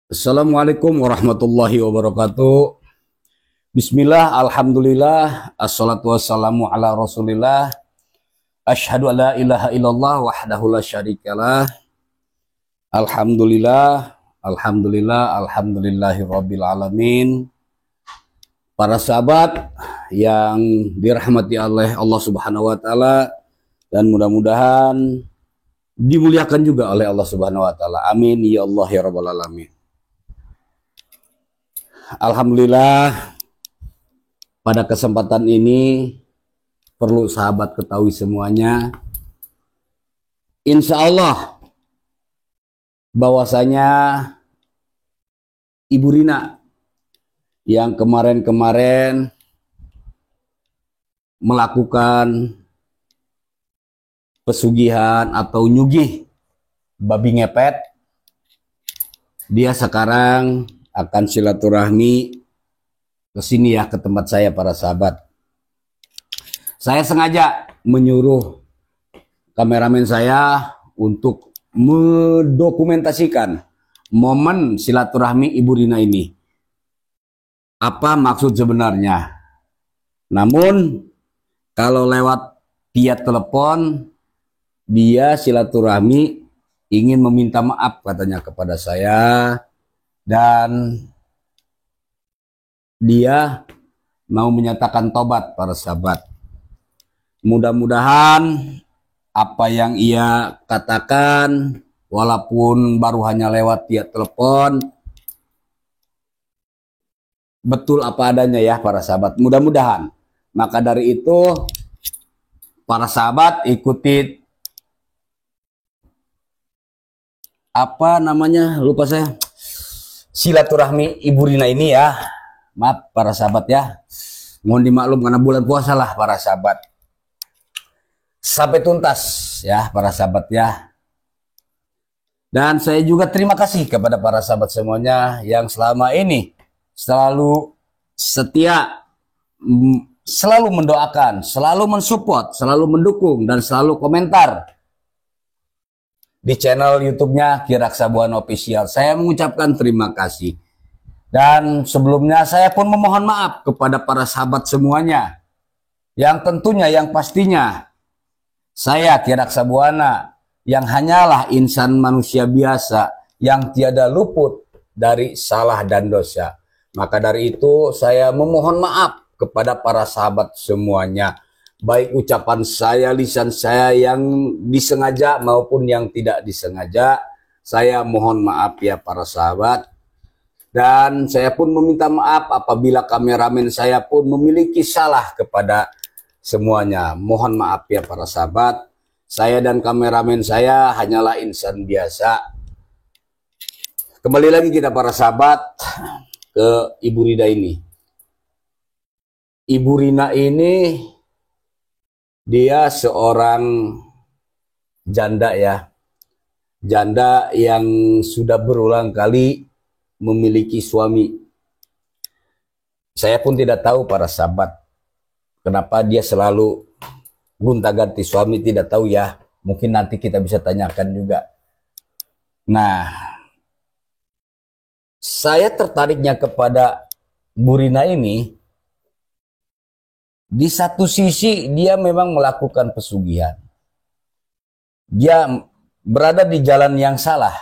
Assalamualaikum warahmatullahi wabarakatuh. Bismillah, alhamdulillah, assalatu wassalamu ala rasulillah. Asyhadu an la ilaha illallah wahdahu la syarikalah. Alhamdulillah, alhamdulillah, alhamdulillahi rabbil alamin. Para sahabat yang dirahmati oleh Allah Subhanahu wa taala dan mudah-mudahan dimuliakan juga oleh Allah Subhanahu wa taala. Amin ya Allah ya rabbal alamin. Alhamdulillah, pada kesempatan ini perlu sahabat ketahui semuanya, insya Allah bahwasanya Ibu Rina yang kemarin-kemarin melakukan pesugihan atau nyugih babi ngepet, dia sekarang akan silaturahmi ke sini ya, ke tempat saya para sahabat. Saya sengaja menyuruh kameramen saya untuk mendokumentasikan momen silaturahmi Ibu Rina ini. Apa maksud sebenarnya? Namun kalau lewat via telepon, dia silaturahmi ingin meminta maaf katanya kepada saya. Dan dia mau menyatakan tobat para sahabat. Mudah-mudahan apa yang ia katakan walaupun baru hanya lewat via telepon betul apa adanya ya para sahabat. Mudah-mudahan. Maka dari itu para sahabat ikuti apa namanya, lupa saya, silaturahmi Ibu Rina ini ya. Maaf para sahabat ya, mohon dimaklum karena bulan puasa lah para sahabat. Sampai tuntas ya para sahabat ya. Dan saya juga terima kasih kepada para sahabat semuanya yang selama ini selalu setia, selalu mendoakan, selalu mensupport, selalu mendukung, dan selalu komentar di channel YouTube-nya Kiraksa Buana Official. Saya mengucapkan terima kasih. Dan sebelumnya saya pun memohon maaf kepada para sahabat semuanya. Yang tentunya, yang pastinya, saya Kiraksa Buana yang hanyalah insan manusia biasa yang tiada luput dari salah dan dosa. Maka dari itu saya memohon maaf kepada para sahabat semuanya. Baik ucapan saya, lisan saya yang disengaja maupun yang tidak disengaja, saya mohon maaf ya para sahabat. Dan saya pun meminta maaf apabila kameramen saya pun memiliki salah kepada semuanya. Mohon maaf ya para sahabat. Saya dan kameramen saya hanyalah insan biasa. Kembali lagi kita para sahabat ke Ibu Rina ini. Ibu Rina ini dia seorang janda ya. Janda yang sudah berulang kali memiliki suami. Saya pun tidak tahu para sahabat kenapa dia selalu gonta-ganti suami, tidak tahu ya. Mungkin nanti kita bisa tanyakan juga. Nah, saya tertariknya kepada Bu Rina ini, di satu sisi dia memang melakukan pesugihan. Dia berada di jalan yang salah.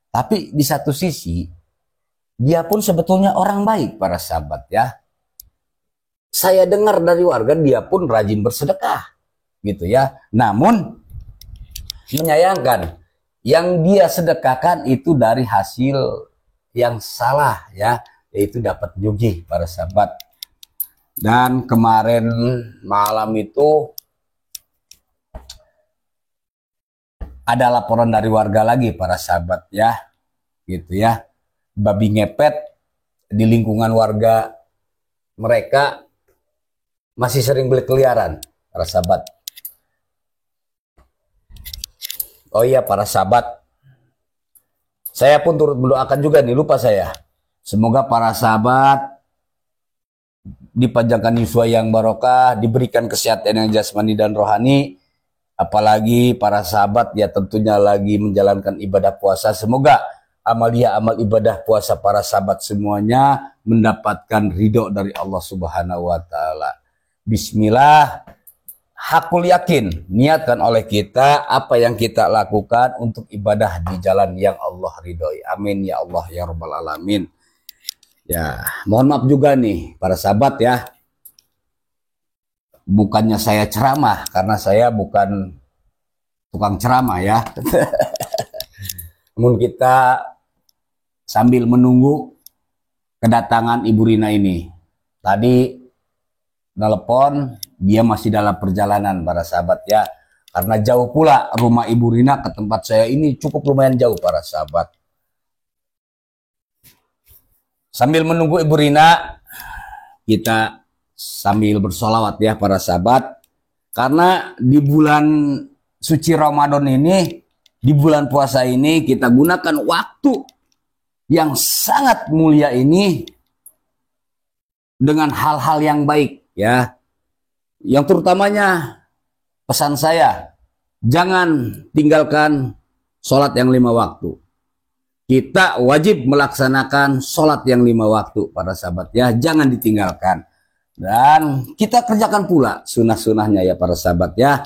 Tapi di satu sisi dia pun sebetulnya orang baik para sahabat ya. Saya dengar dari warga dia pun rajin bersedekah gitu ya. Namun menyayangkan yang dia sedekahkan itu dari hasil yang salah ya, yaitu dapat nyugih para sahabat. Dan kemarin malam itu ada laporan dari warga lagi para sahabat ya, gitu ya. Babi ngepet di lingkungan warga mereka masih sering berkeliaran para sahabat. Oh iya para sahabat, saya pun turut mendoakan juga nih, lupa saya. Semoga para sahabat dipanjangkan yuswa yang barokah, diberikan kesehatan yang jasmani dan rohani, apalagi para sahabat ya tentunya lagi menjalankan ibadah puasa. Semoga amalia amal ibadah puasa para sahabat semuanya mendapatkan ridho dari Allah Subhanahu wa taala. Bismillah, hakul yakin niatkan oleh kita apa yang kita lakukan untuk ibadah di jalan yang Allah ridhoi. Amin ya Allah ya rabbal alamin. Ya, mohon maaf juga nih para sahabat ya. Bukannya saya ceramah, karena saya bukan tukang ceramah ya. Namun kita sambil menunggu kedatangan Ibu Rina ini. Tadi telepon, dia masih dalam perjalanan para sahabat ya. Karena jauh pula rumah Ibu Rina ke tempat saya ini cukup lumayan jauh para sahabat. Sambil menunggu Ibu Rina, kita sambil bersolawat ya para sahabat. Karena di bulan suci Ramadan ini, di bulan puasa ini kita gunakan waktu yang sangat mulia ini dengan hal-hal yang baik ya. Yang terutamanya pesan saya, jangan tinggalkan sholat yang 5 waktu. Kita wajib melaksanakan sholat yang 5 waktu para sahabat ya, jangan ditinggalkan. Dan kita kerjakan pula sunnah-sunnahnya ya para sahabat ya.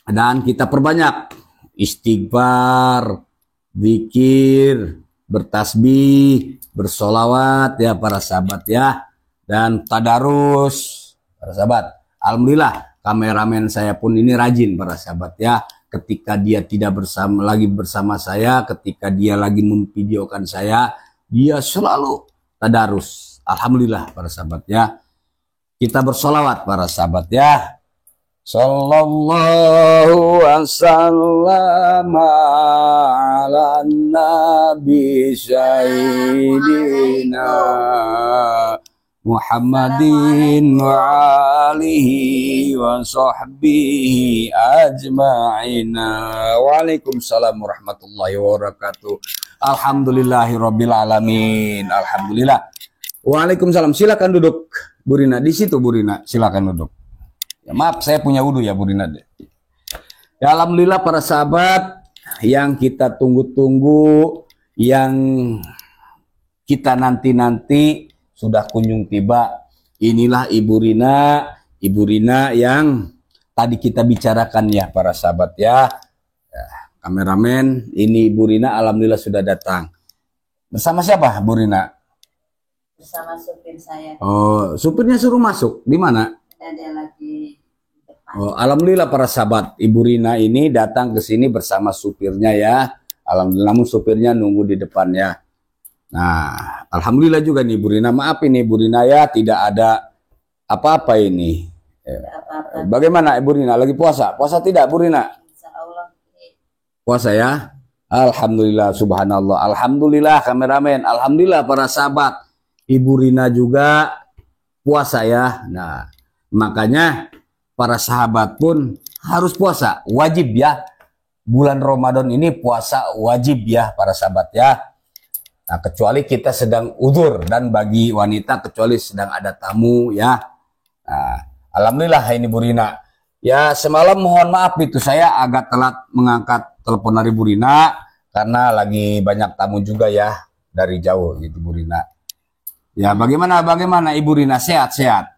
Dan kita perbanyak istighfar, zikir, bertasbih, bersolawat ya para sahabat ya. Dan tadarus para sahabat. Alhamdulillah kameramen saya pun ini rajin para sahabat ya. Ketika dia tidak lagi bersama saya, ketika dia lagi memvideokan saya, dia selalu tadarus. Alhamdulillah para sahabat ya. Kita bersolawat para sahabat ya. Sallallahu wasallam ala nabi sayyidina Muhammadin wa alihi wa sahbihi ajma'ina. Waalaikumsalam warahmatullahi wabarakatuh. Alhamdulillahirabbil alamin. Alhamdulillah. Waalaikumsalam. Silakan duduk Bu Rina. Di situ Bu Rina, silakan duduk. Ya, maaf saya punya wudhu ya Bu Rina. Ya, alhamdulillah para sahabat yang kita tunggu-tunggu, yang kita nanti-nanti sudah kunjung tiba. Inilah Ibu Rina yang tadi kita bicarakan ya para sahabat ya. Ya, kameramen, ini Ibu Rina alhamdulillah sudah datang. Bersama siapa Bu Rina? Bersama supir saya. Oh, supirnya suruh masuk. Di mana? Ada lagi di depan. Oh, alhamdulillah para sahabat, Ibu Rina ini datang ke sini bersama supirnya ya. Alhamdulillah, namun supirnya nunggu di depan ya. Nah, alhamdulillah juga nih Bu Rina. Maaf ini Bu Rina ya, tidak ada apa-apa ini. Tidak apa-apa. Bagaimana Ibu Rina? Lagi puasa? Puasa tidak Bu Rina? Insya Allah. Puasa ya? Alhamdulillah, subhanallah. Alhamdulillah kameramen. Alhamdulillah para sahabat. Ibu Rina juga puasa ya. Nah, makanya para sahabat pun harus puasa. Wajib ya. Bulan Ramadan ini puasa wajib ya para sahabat ya. Nah, kecuali kita sedang uzur, dan bagi wanita kecuali sedang ada tamu ya. Nah, alhamdulillah ini Bu Rina. Ya, semalam mohon maaf itu saya agak telat mengangkat telepon dari Bu Rina karena lagi banyak tamu juga ya dari jauh gitu Bu Rina. Ya, bagaimana Ibu Rina, sehat-sehat?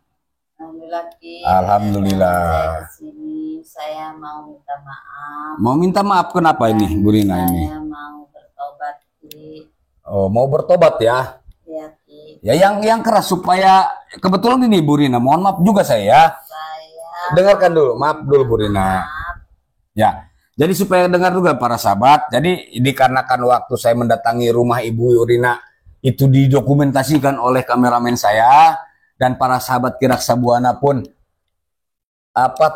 Alhamdulillah. Alhamdulillah. Saya kesini, saya mau minta maaf. Mau minta maaf kenapa ini Bu Rina ini? Saya mau bertobat Ki. Oh, mau bertobat ya? Ya Ki. Ya yang keras supaya kebetulan ini Bu Rina, mohon maaf juga saya. Saya Dengarkan dulu, maaf dulu Bu Rina. Ya, jadi supaya dengar juga para sahabat. Jadi dikarenakan waktu saya mendatangi rumah Ibu Rina itu didokumentasikan oleh kameramen saya, dan para sahabat Kiraksa Buana pun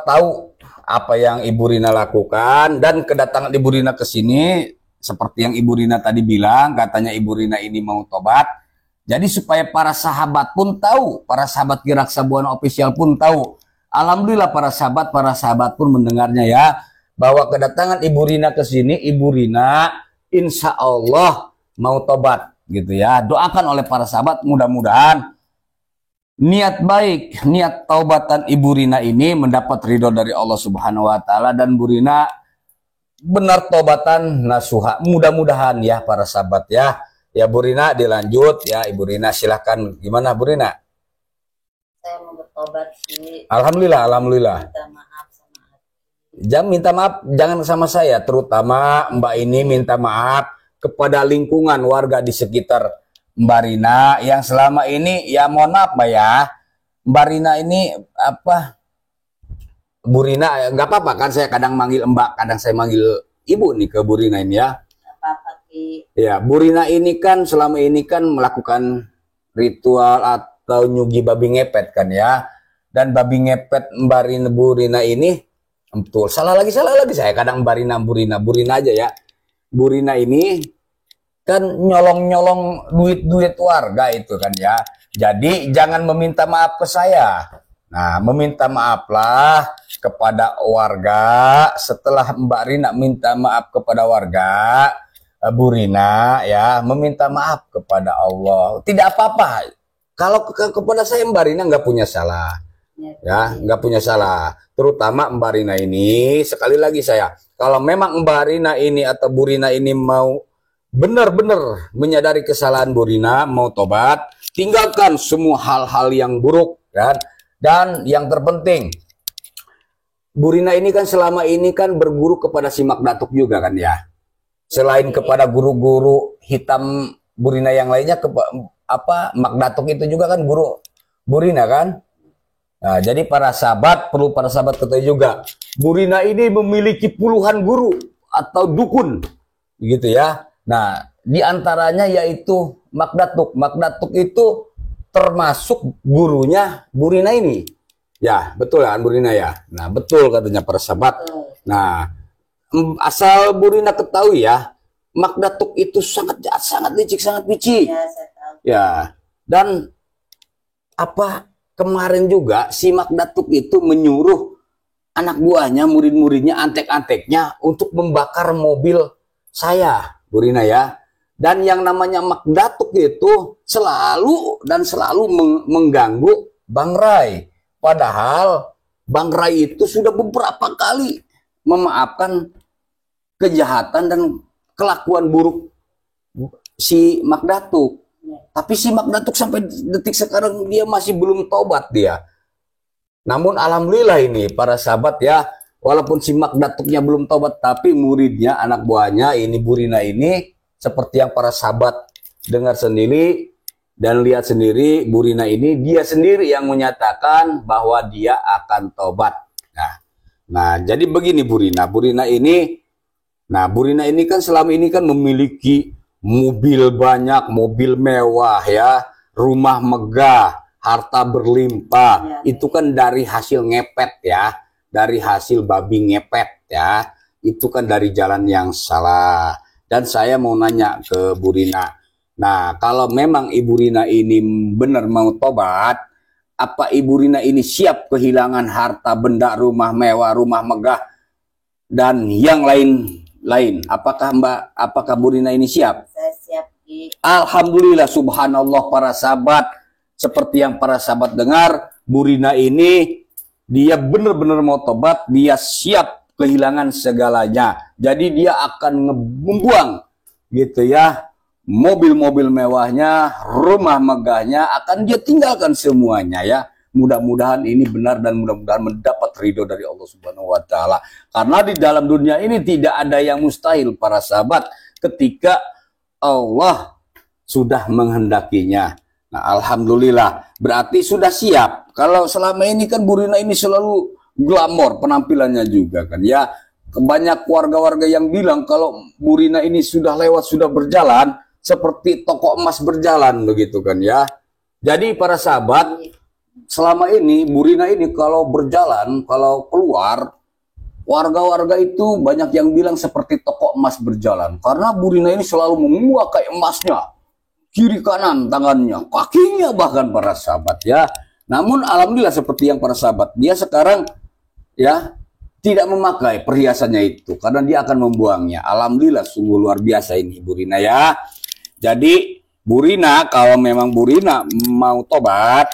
tahu apa yang Ibu Rina lakukan, dan kedatangan Ibu Rina ke sini seperti yang Ibu Rina tadi bilang, katanya Ibu Rina ini mau tobat. Jadi supaya para sahabat pun tahu, para sahabat Kiraksa Buana official pun tahu. Alhamdulillah para sahabat pun mendengarnya ya, bahwa kedatangan Ibu Rina ke sini, Ibu Rina insya Allah mau tobat gitu ya. Doakan oleh para sahabat, mudah-mudahan niat baik, niat taubatan Ibu Rina ini mendapat ridho dari Allah Subhanahu wa taala, dan Bu Rina benar tobatan nasuha. Mudah-mudahan ya para sahabat ya. Ya Bu Rina dilanjut ya, Ibu Rina silahkan. Gimana Bu Rina? Saya mau bertobat sih. Alhamdulillah, alhamdulillah. Minta maaf sama hati. Jangan minta maaf, jangan sama saya, terutama Mbak ini minta maaf kepada lingkungan warga di sekitar Mbak Rina yang selama ini ya mohon maaf Mbak ya. Mbak Rina ini apa? Bu Rina nggak apa-apa kan saya kadang manggil Mbak, kadang saya manggil Ibu nih ke Bu Rina ini ya. Apa-apa Ki. Ya, Bu Rina ini kan selama ini kan melakukan ritual atau nyugi babi ngepet kan ya. Dan babi ngepet Mbak Rina, Bu Rina ini betul. Salah lagi saya kadang Mbak Rina, Bu Rina aja ya. Bu Rina ini kan nyolong-nyolong duit-duit warga itu kan ya. Jadi jangan meminta maaf ke saya. Nah, meminta maaflah kepada warga. Setelah Mbak Rina minta maaf kepada warga, Bu Rina ya meminta maaf kepada Allah. Tidak apa-apa. Kalau kepada saya Mbak Rina nggak punya salah. Ya, nggak punya salah. Terutama Mbak Rina ini, sekali lagi saya, kalau memang Mbak Rina ini atau Bu Rina ini mau benar-benar menyadari kesalahan Bu Rina, mau tobat, tinggalkan semua hal-hal yang buruk kan. Dan yang terpenting, Bu Rina ini kan selama ini kan berguru kepada si Mak Datuk juga kan ya. Selain kepada guru-guru hitam Bu Rina yang lainnya, Mak Datuk itu juga kan guru Bu Rina kan. Nah, jadi para sahabat, perlu para sahabat ketahui juga, Bu Rina ini memiliki puluhan guru atau dukun, gitu ya. Nah, diantaranya yaitu Mak Datuk. Mak Datuk itu termasuk gurunya Bu Rina ini. Ya, betul kan Bu Rina ya? Nah, betul katanya para sahabat. Nah, asal Bu Rina ketahui ya, Mak Datuk itu sangat jahat, sangat licik, sangat licik. Ya, saya tahu. Ya, dan apa kemarin juga si Mak Datuk itu menyuruh anak buahnya, murid-muridnya, antek-anteknya untuk membakar mobil saya, Bu Rina ya. Dan yang namanya Mak Datuk itu selalu mengganggu Bang Rai. Padahal Bang Rai itu sudah beberapa kali memaafkan kejahatan dan kelakuan buruk si Mak Datuk. Tapi si Mak Datuk sampai detik sekarang dia masih belum tobat dia. Namun alhamdulillah ini para sahabat ya, walaupun si Mak Datuknya belum tobat, tapi muridnya, anak buahnya ini Bu Rina ini, seperti yang para sahabat dengar sendiri dan lihat sendiri, Bu Rina ini dia sendiri yang menyatakan bahwa dia akan tobat. Nah jadi begini Bu Rina ini, nah Bu Rina ini kan selama ini kan memiliki mobil banyak, mobil mewah ya, rumah megah, harta berlimpah. Ya. Itu kan dari hasil ngepet ya, dari hasil babi ngepet ya. Itu kan dari jalan yang salah. Dan saya mau nanya ke Bu Rina. Nah, kalau memang Ibu Rina ini benar mau tobat, apa Ibu Rina ini siap kehilangan harta benda, rumah mewah, rumah megah, dan yang lain? Apakah Bu Rina ini siap? Saya siap Ki. Alhamdulillah, subhanallah para sahabat. Seperti yang para sahabat dengar, Bu Rina ini dia benar-benar mau tobat, dia siap kehilangan segalanya. Jadi dia akan membuang gitu ya, mobil-mobil mewahnya, rumah megahnya akan dia tinggalkan semuanya ya. Mudah-mudahan ini benar dan mudah-mudahan mendapat ridho dari Allah Subhanahu wa taala. Karena di dalam dunia ini tidak ada yang mustahil para sahabat ketika Allah sudah menghendakinya. Nah, alhamdulillah berarti sudah siap. Kalau selama ini kan Bu Rina ini selalu glamor penampilannya juga kan ya. Banyak warga-warga yang bilang kalau Bu Rina ini sudah lewat, sudah berjalan seperti toko emas berjalan begitu kan ya. Jadi para sahabat, selama ini Bu Rina ini kalau berjalan, kalau keluar, warga-warga itu banyak yang bilang seperti toko emas berjalan. Karena Bu Rina ini selalu memakai emasnya, kiri kanan tangannya, kakinya bahkan para sahabat ya. Namun alhamdulillah seperti yang para sahabat, dia sekarang ya tidak memakai perhiasannya itu karena dia akan membuangnya. Alhamdulillah sungguh luar biasa ini Bu Rina ya. Jadi Bu Rina, kalau memang Bu Rina mau tobat,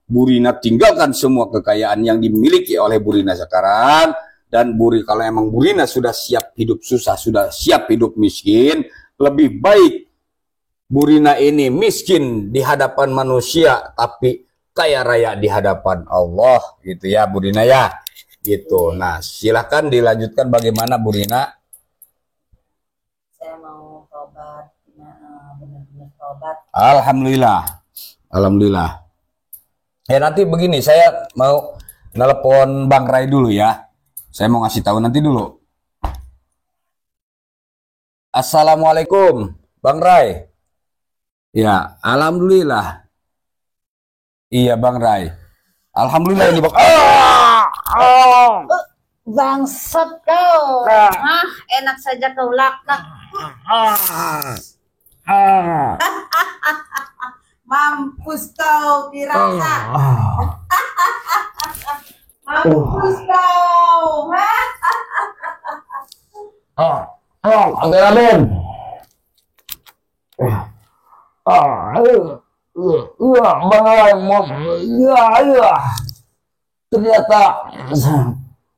Bu Rina tinggalkan semua kekayaan yang dimiliki oleh Bu Rina sekarang. Dan kalau emang Burina sudah siap hidup susah, sudah siap hidup miskin, lebih baik Burina ini miskin di hadapan manusia tapi kaya raya di hadapan Allah, gitu ya Burina ya. Gitu. Nah, silahkan dilanjutkan bagaimana Burina. Saya mau tobat, benar-benar tobat. Alhamdulillah. Alhamdulillah. Ya nanti begini, saya mau nelpon Bang Rai dulu ya. Saya mau ngasih tahu nanti dulu. Assalamualaikum, Bang Rai. Ya, alhamdulillah. Iya, Bang Rai. Alhamdulillah ini Bang. Bangsat kau. Enak saja kau laknat. Mampus kau Pirasa. Mampus kau. Kameramen. Ternyata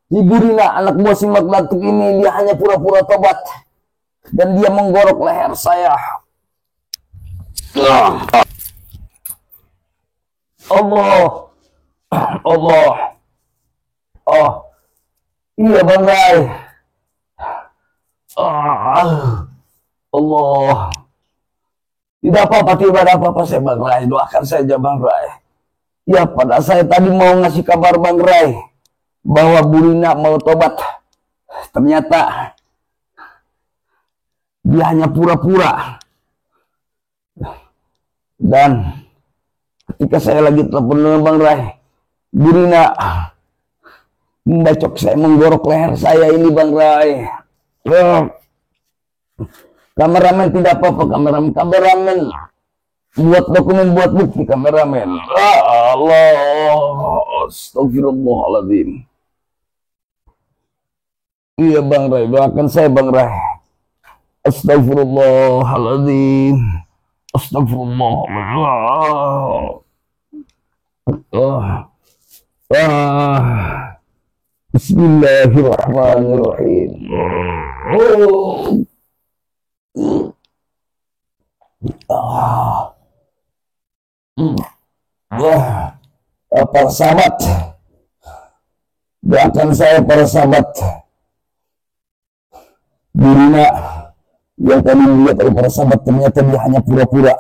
si Burina anak buah si Maglatuk ini dia hanya pura-pura tobat dan dia menggorok leher saya. Allah, Allah, oh, iya Bang Rai. Allah, tidak apa-apa, tidak ada apa-apa saya Bang Rai, doakan saja Bang Rai. Ya pada saya tadi mau ngasih kabar Bang Rai bahwa Burina mau tobat, ternyata dia hanya pura-pura. Dan ketika saya lagi telepon dengan Bang Rai, Burina membacok saya, menggorok leher saya ini Bang Rai. Kameramen tidak apa-apa, kameramen buat dokumen, buat bukti kameramen. Allah, astagfirullahaladzim. Iya Bang Rai, doakan saya Bang Rai. Astagfirullahaladzim. Astagfirullah. Bismillahirrahmanirrahim. Para sahabat, doakan saya para sahabat. Burina yang tadi dilihat oleh para sahabat ternyata dia hanya pura-pura.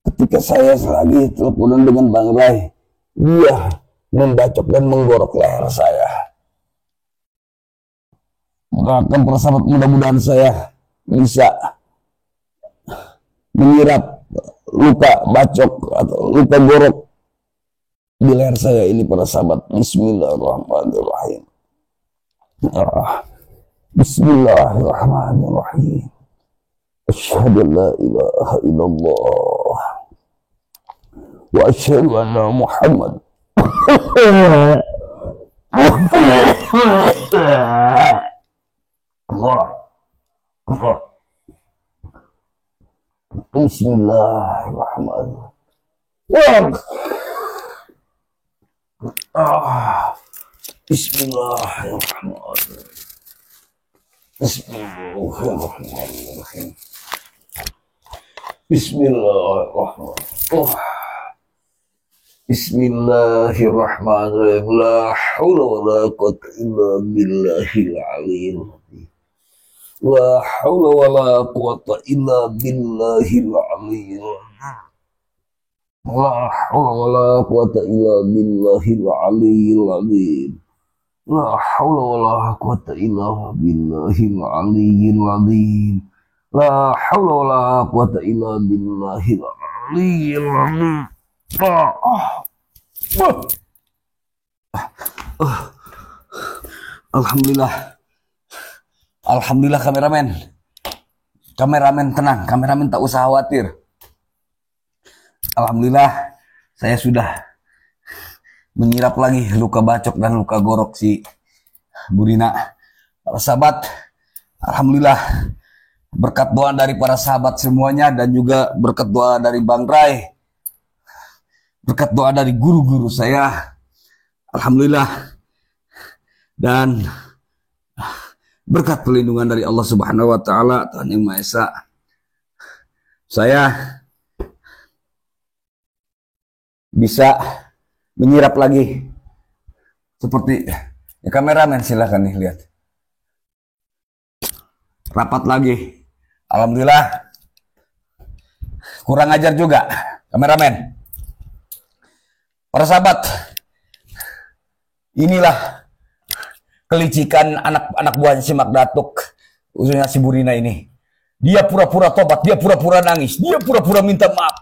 Ketika saya lagi teleponan dengan Bang Rai, dia membacok dan menggorok leher saya. Doakan para sahabat, mudah-mudahan saya bisa menyirap luka bacok atau luka gorok di leher saya ini para sahabat. Bismillahirrahmanirrahim. Bismillahirrahmanirrahim. Asyhadu an la ilaha illallah wa asyhadu anna Muhammad Allah. Bismillahirrahmanirrahim. Bismillahirrahmanirrahim. Bismillahirrahmanirrahim. Bismillahirrahmanirrahim. Bismillahirrahmanirrahim. La haula wa la quwwata illa billahil aliyyil azim. La haula wa la quwwata illa billahil aliyyil azim. La haula wa la quwwata illa billahil aliyyil azim. La haula wa la quwwata illa billahil aliyyil azim. La haula wa la quwwata illa billahil aliyyil azim. Alhamdulillah. Alhamdulillah kameramen. Kameramen tenang, kameramen tak usah khawatir. Alhamdulillah saya sudah menyirap lagi luka bacok dan luka gorok si Burina. Para sahabat, alhamdulillah berkat doa dari para sahabat semuanya dan juga berkat doa dari Bang Rai, berkat doa dari guru-guru saya, alhamdulillah Dan berkat perlindungan dari Allah Subhanahu wa taala, Tuhan Yang Maha Esa, saya bisa menyirap lagi seperti ya, kameramen silahkan nih lihat. Rapat lagi. Alhamdulillah. Kurang ajar juga kameramen. Para sahabat, inilah kelicikan anak buahnya si Mak Datuk, khususnya si Burina ini. Dia pura-pura tobat, dia pura-pura nangis, dia pura-pura minta maaf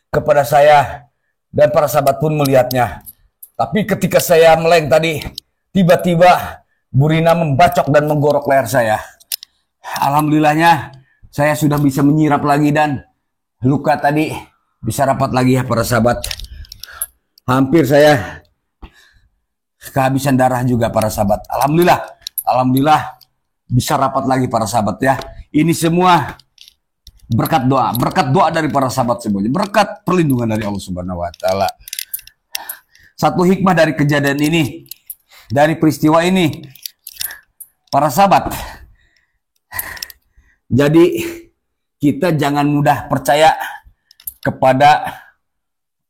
kepada saya, dan para sahabat pun melihatnya. Tapi ketika saya meleng tadi, tiba-tiba Burina membacok dan menggorok leher saya. Alhamdulillahnya saya sudah bisa menyirap lagi dan luka tadi bisa rapat lagi ya para sahabat. Hampir saya kehabisan darah juga para sahabat. Alhamdulillah bisa rapat lagi para sahabat ya. Ini semua berkat doa dari para sahabat semuanya, berkat perlindungan dari Allah Subhanahu wa taala. Satu hikmah dari kejadian ini, dari peristiwa ini, para sahabat. Jadi kita jangan mudah percaya kepada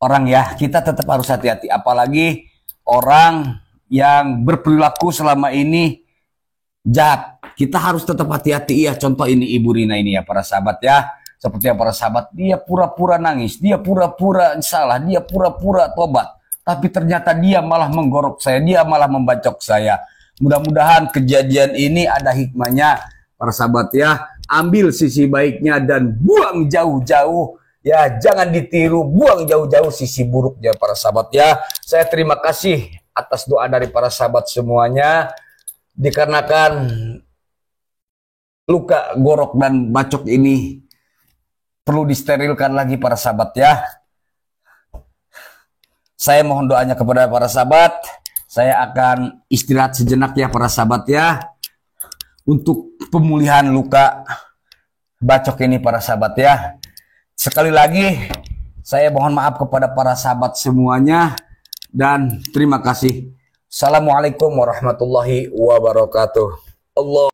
orang ya. Kita tetap harus hati-hati, apalagi orang yang berperilaku selama ini jahat. Kita harus tetap hati-hati ya. Contoh ini Ibu Rina ini ya para sahabat ya. Seperti yang para sahabat, dia pura-pura nangis, dia pura-pura salah, dia pura-pura tobat. Tapi ternyata dia malah menggorok saya, dia malah membacok saya. Mudah-mudahan kejadian ini ada hikmahnya para sahabat ya. Ambil sisi baiknya dan buang jauh-jauh ya, jangan ditiru, buang jauh-jauh sisi buruknya para sahabat ya. Saya terima kasih atas doa dari para sahabat semuanya, dikarenakan luka gorok dan bacok ini perlu disterilkan lagi para sahabat ya. Saya mohon doanya kepada para sahabat. Saya akan istirahat sejenak ya para sahabat ya, untuk pemulihan luka bacok ini para sahabat ya. Sekali lagi saya mohon maaf kepada para sahabat semuanya dan terima kasih. Assalamualaikum warahmatullahi wabarakatuh. Allah